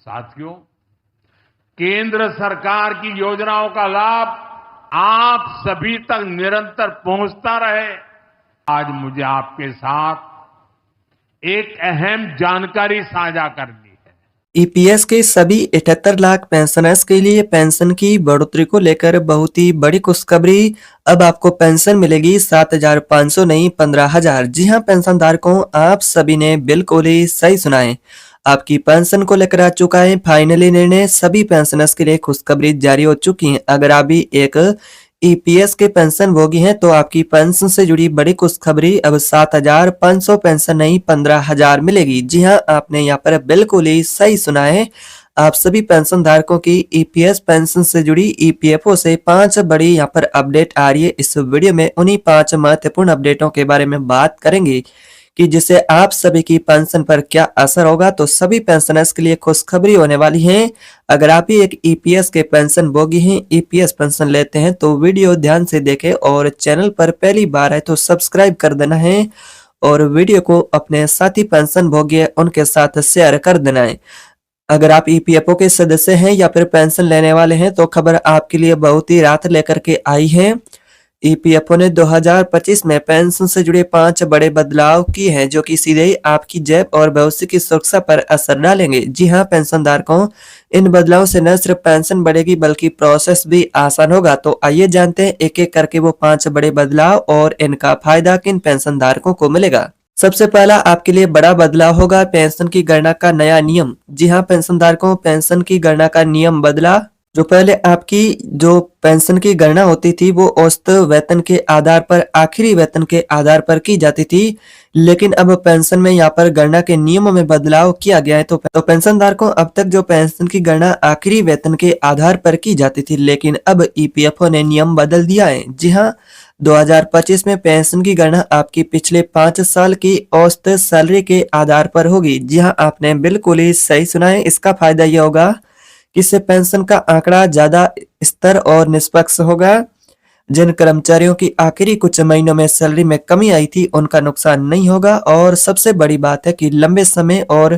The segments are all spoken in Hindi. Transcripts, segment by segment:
साथियों, केंद्र सरकार की योजनाओं का लाभ आप सभी तक निरंतर पहुंचता रहे। आज मुझे आपके साथ एक अहम जानकारी साझा करनी है। ईपीएस के सभी 78 लाख पेंशनर्स के लिए पेंशन की बढ़ोतरी को लेकर बहुत ही बड़ी खुशखबरी। अब आपको पेंशन मिलेगी 7,500 नहीं 15,000। जी हां पेंशन धारकों, आप सभी ने बिल्कुल ही सही सुना है। आपकी पेंशन को लेकर आ चुका है फाइनली निर्णय। सभी पेंशनर्स के लिए खुशखबरी जारी हो चुकी है। अगर आप भी एक ईपीएस के पेंशन भोगी हैं तो आपकी पेंशन से जुड़ी बड़ी खुशखबरी। अब 7,500 पेंशन नहीं 15,000 मिलेगी। जी हां, आपने यहाँ पर बिल्कुल ही सही सुना है। आप सभी पेंशन धारकों की ईपीएस पेंशन से जुड़ी ईपीएफओ से 5 बड़ी यहाँ पर अपडेट आ रही है। इस वीडियो में उन्हीं 5 महत्वपूर्ण अपडेटों के बारे में बात करेंगे कि जिससे आप सभी की पेंशन पर क्या असर होगा। तो सभी पेंशनर्स के लिए खुशखबरी होने वाली है। अगर आप ही एक ईपीएस के पेंशन भोगी हैं, ईपीएस पेंशन लेते हैं तो वीडियो ध्यान से देखें और चैनल पर पहली बार है तो सब्सक्राइब कर देना है और वीडियो को अपने साथी पेंशन भोगी है उनके साथ शेयर कर देना है। अगर आप ईपीएफओ के सदस्य हैं या फिर पेंशन लेने वाले हैं तो खबर आपके लिए बहुत ही राहत लेकर के आई है। ईपीएफओ ने 2025 में पेंशन से जुड़े 5 बड़े बदलाव किए हैं जो कि सीधे ही आपकी जेब और भविष्य की सुरक्षा पर असर डालेंगे। जी हां पेंशन धारकों, इन बदलावों से न सिर्फ पेंशन बढ़ेगी बल्कि प्रोसेस भी आसान होगा। तो आइए जानते हैं एक एक करके वो 5 बड़े बदलाव और इनका फायदा किन पेंशन धारकों को मिलेगा। सबसे पहला आपके लिए बड़ा बदलाव होगा पेंशन की गणना का नया नियम। जी हां पेंशन धारकों, पेंशन की गणना का नियम बदला। जो पहले आपकी जो पेंशन की गणना होती थी वो औसत वेतन के आधार पर, आखिरी वेतन के आधार पर की जाती थी, लेकिन अब पेंशन में यहाँ पर गणना के नियमों में बदलाव किया गया है। तो पेंशन धारकों, अब तक जो पेंशन की गणना आखिरी वेतन के आधार पर की जाती थी, लेकिन अब ईपीएफओ ने नियम बदल दिया है। जी हाँ, 2025 में पेंशन की गणना आपकी पिछले 5 साल की औसत सैलरी के आधार पर होगी। जी हाँ, आपने बिल्कुल ही सही सुना है। इसका फायदा यह होगा कि इससे पेंशन का आंकड़ा ज्यादा स्थिर और निष्पक्ष होगा। जिन कर्मचारियों की आखिरी कुछ महीनों में सैलरी में कमी आई थी उनका नुकसान नहीं होगा। और सबसे बड़ी बात है कि लंबे समय और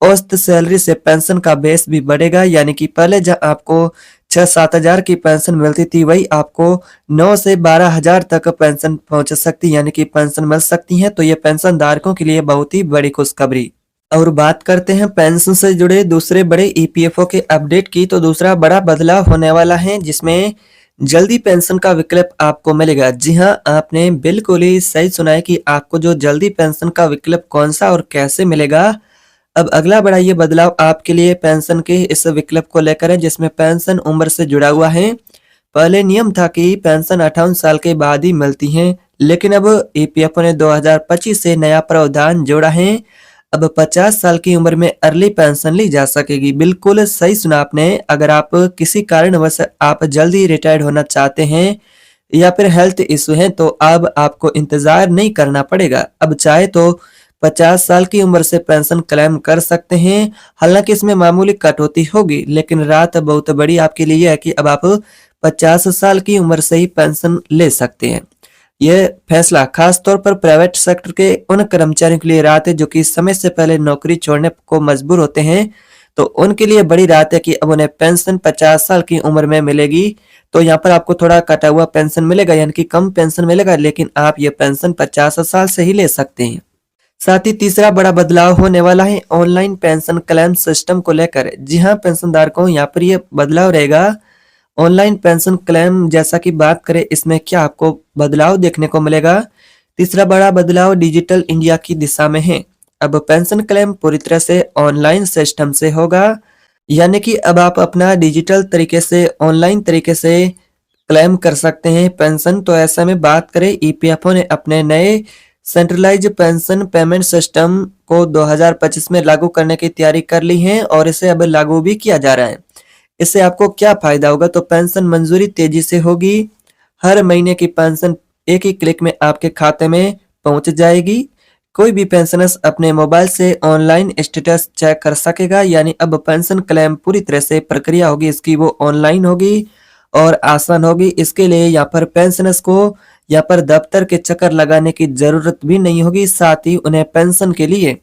औसत सैलरी से पेंशन का बेस भी बढ़ेगा। यानी कि पहले जहां आपको 6-7 हजार की पेंशन मिलती थी वही आपको 9 से 12 हजार तक पेंशन पहुंच सकती, यानी कि पेंशन मिल सकती है। तो ये पेंशन धारकों के लिए बहुत ही बड़ी खुशखबरी। और बात करते हैं पेंशन से जुड़े दूसरे बड़े ईपीएफओ के अपडेट की। तो दूसरा बड़ा बदलाव होने वाला है जिसमें जल्दी पेंशन का विकल्प आपको मिलेगा। जी हां, आपने बिल्कुल ही सही सुना है कि आपको जो जल्दी पेंशन का विकल्प कौन सा और कैसे मिलेगा। अब अगला बड़ा ये बदलाव आपके लिए पेंशन के इस विकल्प को लेकर है जिसमें पेंशन उम्र से जुड़ा हुआ है। पहले नियम था कि पेंशन 58 साल के बाद ही मिलती है, लेकिन अब ईपीएफओ ने 2025 से नया प्रावधान जोड़ा है। अब 50 साल की उम्र में अर्ली पेंशन ली जा सकेगी। बिल्कुल सही सुना आपने। अगर आप किसी कारणवश आप जल्दी रिटायर्ड होना चाहते हैं या फिर हेल्थ इशू है तो अब आपको इंतजार नहीं करना पड़ेगा। अब चाहे तो 50 साल की उम्र से पेंशन क्लेम कर सकते हैं। हालांकि इसमें मामूली कटौती होगी, लेकिन रात बहुत बड़ी आपके लिए है कि अब आप 50 साल की उम्र से ही पेंशन ले सकते हैं। यह फैसला खास तौर पर प्राइवेट सेक्टर के उन कर्मचारियों के लिए राहत है जो कि समय से पहले नौकरी छोड़ने को मजबूर होते हैं। तो उनके लिए बड़ी राहत है कि अब उन्हें पेंशन 50 साल की उम्र में मिलेगी। तो यहाँ पर आपको थोड़ा कटा हुआ पेंशन मिलेगा, यानी कि कम पेंशन मिलेगा, लेकिन आप ये पेंशन 50 साल से ही ले सकते हैं। साथ ही तीसरा बड़ा बदलाव होने वाला है ऑनलाइन पेंशन क्लेम सिस्टम को लेकर। जी हाँ पेंशन धारकों, यहाँ पर यह बदलाव रहेगा ऑनलाइन पेंशन क्लेम। जैसा कि बात करें इसमें क्या आपको बदलाव देखने को मिलेगा। तीसरा बड़ा बदलाव डिजिटल इंडिया की दिशा में है। अब पेंशन क्लेम पूरी तरह से ऑनलाइन सिस्टम से होगा, यानी कि अब आप अपना डिजिटल तरीके से, ऑनलाइन तरीके से क्लेम कर सकते हैं पेंशन। तो ऐसा में बात करें ईपीएफओ ने अपने नए सेंट्रलाइज पेंशन पेमेंट सिस्टम को 2025 में लागू करने की तैयारी कर ली है और इसे अब लागू भी किया जा रहा है। इससे आपको क्या फायदा होगा। तो पेंशन मंजूरी तेजी से होगी। हर महीने की पेंशन एक ही क्लिक में आपके खाते में पहुंच जाएगी। कोई भी पेंशनर्स अपने मोबाइल से ऑनलाइन स्टेटस चेक कर सकेगा। यानी अब पेंशन क्लेम पूरी तरह से प्रक्रिया होगी इसकी वो ऑनलाइन होगी और आसान होगी। इसके लिए यहाँ पर पेंशनर्स को यहाँ पर दफ्तर के चक्कर लगाने की जरूरत भी नहीं होगी। साथ ही उन्हें पेंशन के लिए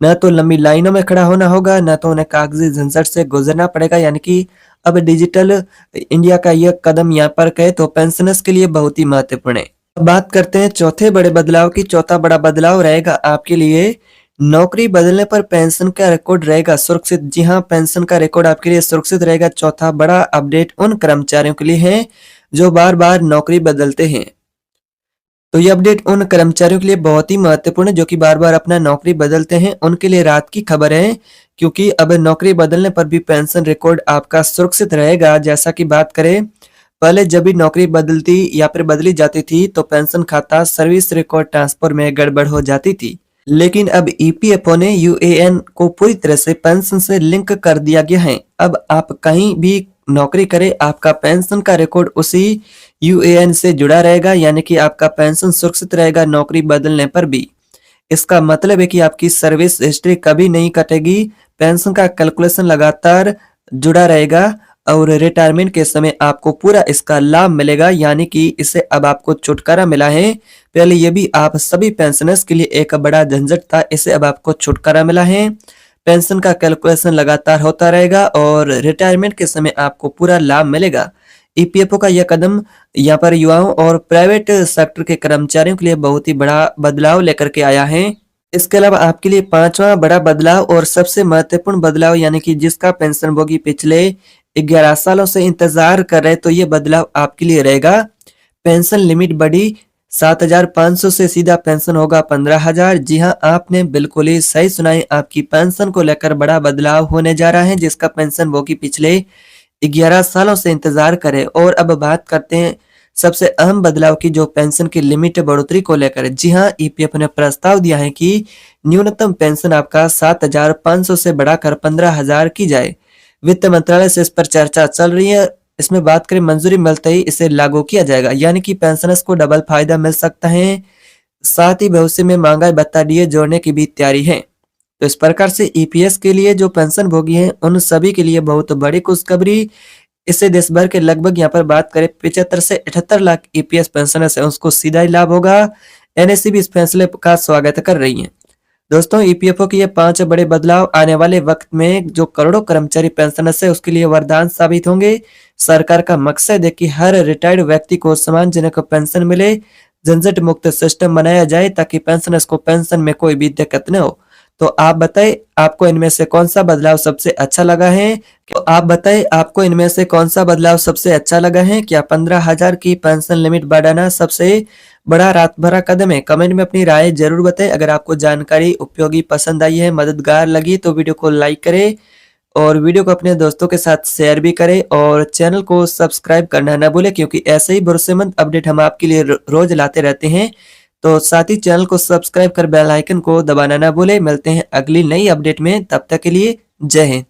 न तो लंबी लाइनों में खड़ा होना होगा, न तो उन्हें कागजी झंझट से गुजरना पड़ेगा। यानी कि अब डिजिटल इंडिया का यह कदम यहाँ पर कहे तो पेंशनर्स के लिए बहुत ही महत्वपूर्ण है। अब बात करते हैं चौथे बड़े बदलाव की। चौथा बड़ा बदलाव रहेगा आपके लिए नौकरी बदलने पर पेंशन का रिकॉर्ड रहेगा सुरक्षित। जी हाँ, पेंशन का रिकॉर्ड आपके लिए सुरक्षित रहेगा। चौथा बड़ा अपडेट उन कर्मचारियों के लिए है जो बार बार नौकरी बदलते हैं। तो ये अपडेट उन कर्मचारियों के लिए बहुत ही महत्वपूर्ण है जो कि बार बार अपना नौकरी बदलते हैं। उनके लिए राहत की खबर है, क्योंकि अब नौकरी बदलने पर भी पेंशन रिकॉर्ड आपका सुरक्षित रहेगा। जैसा कि बात करें, पहले जब भी नौकरी बदलती या फिर बदली जाती थी तो पेंशन खाता सर्विस रिकॉर्ड ट्रांसफर में गड़बड़ हो जाती थी, लेकिन अब ईपीएफओ ने यूएएन को पूरी तरह से पेंशन से लिंक कर दिया गया है। अब आप कहीं भी नौकरी करें, आपका पेंशन का रिकॉर्ड उसी यूएएन से जुड़ा रहेगा, यानी कि आपका पेंशन सुरक्षित रहेगा नौकरी बदलने पर भी। इसका मतलब है कि आपकी सर्विस हिस्ट्री कभी नहीं कटेगी, पेंशन का कैलकुलेशन लगातार जुड़ा रहेगा और रिटायरमेंट के समय आपको पूरा इसका लाभ मिलेगा। यानी कि इससे अब आपको छुटकारा मिला है। पहले ये भी आप सभी पेंशनर्स के लिए एक बड़ा झंझट था, इससे अब आपको छुटकारा मिला है। पेंशन का कैलकुलेशन लगातार होता रहेगा और रिटायरमेंट के समय आपको पूरा लाभ मिलेगा। ईपीएफओ का यह कदम यहाँ पर युवाओं और प्राइवेट सेक्टर के कर्मचारियों के लिए बहुत ही बड़ा बदलाव लेकर के आया है। इसके अलावा आपके लिए पांचवा बड़ा बदलाव और सबसे महत्वपूर्ण बदलाव, यानी कि जिसका पेंशनभोगी पिछले 11 सालों से इंतजार कर रहे, तो ये बदलाव आपके लिए रहेगा। पेंशन लिमिट बढ़ी 7,500 से सीधा पेंशन होगा 15,000। जी हाँ, आपने बिल्कुल ही सही सुना है, आपकी पेंशन को लेकर बड़ा बदलाव होने जा रहा है जिसका पेंशनभोगी पिछले 11 सालों से इंतजार करे। और अब बात करते हैं सबसे अहम बदलाव की, जो पेंशन की लिमिट बढ़ोतरी को लेकर। जी हाँ, ईपीएफओ ने प्रस्ताव दिया है कि न्यूनतम पेंशन आपका 7,500 से बढ़ाकर 15,000 की जाए। वित्त मंत्रालय से इस पर चर्चा चल रही है। इसमें बात करें, मंजूरी मिलते ही इसे लागू किया जाएगा, यानी कि पेंशनर्स को डबल फायदा मिल सकता है। साथ ही भविष्य में महंगाई भत्ता डीए जोड़ने की भी तैयारी है। तो इस प्रकार से ईपीएस के लिए जो पेंशन भोगी हैं उन सभी के लिए बहुत बड़ी खुशखबरी। इससे देश भर के लगभग यहाँ पर बात करें 75 से 78 लाख ईपीएस पेंशनर्स है, उसको सीधा ही लाभ होगा। एनएससी भी इस फैसले का स्वागत कर रही है। दोस्तों, ईपीएफओ के ये 5 बड़े बदलाव आने वाले वक्त में जो करोड़ों कर्मचारी पेंशनर्स है उसके लिए वरदान साबित होंगे। सरकार का मकसद है कि हर रिटायर्ड व्यक्ति को सम्मानजनक पेंशन मिले, झंझट मुक्त सिस्टम बनाया जाए ताकि पेंशनर्स को पेंशन में कोई भी दिक्कत न हो। तो आप बताएं, आपको इनमें से कौन सा बदलाव सबसे अच्छा लगा है? तो आप बताएं, आपको इनमें से कौन सा बदलाव सबसे अच्छा लगा है? क्या 15,000 की पेंशन लिमिट बढ़ाना सबसे बड़ा रात भरा कदम है? कमेंट में अपनी राय जरूर बताएं। अगर आपको जानकारी उपयोगी पसंद आई है, मददगार लगी, तो वीडियो को लाइक करें और वीडियो को अपने दोस्तों के साथ शेयर भी करें और चैनल को सब्सक्राइब करना न भूलें, क्योंकि ऐसे ही भरोसेमंद अपडेट हम आपके लिए रोज लाते रहते हैं। तो साथ ही चैनल को सब्सक्राइब कर बेल आइकन को दबाना ना भूलें। मिलते हैं अगली नई अपडेट में, तब तक के लिए जय हिंद।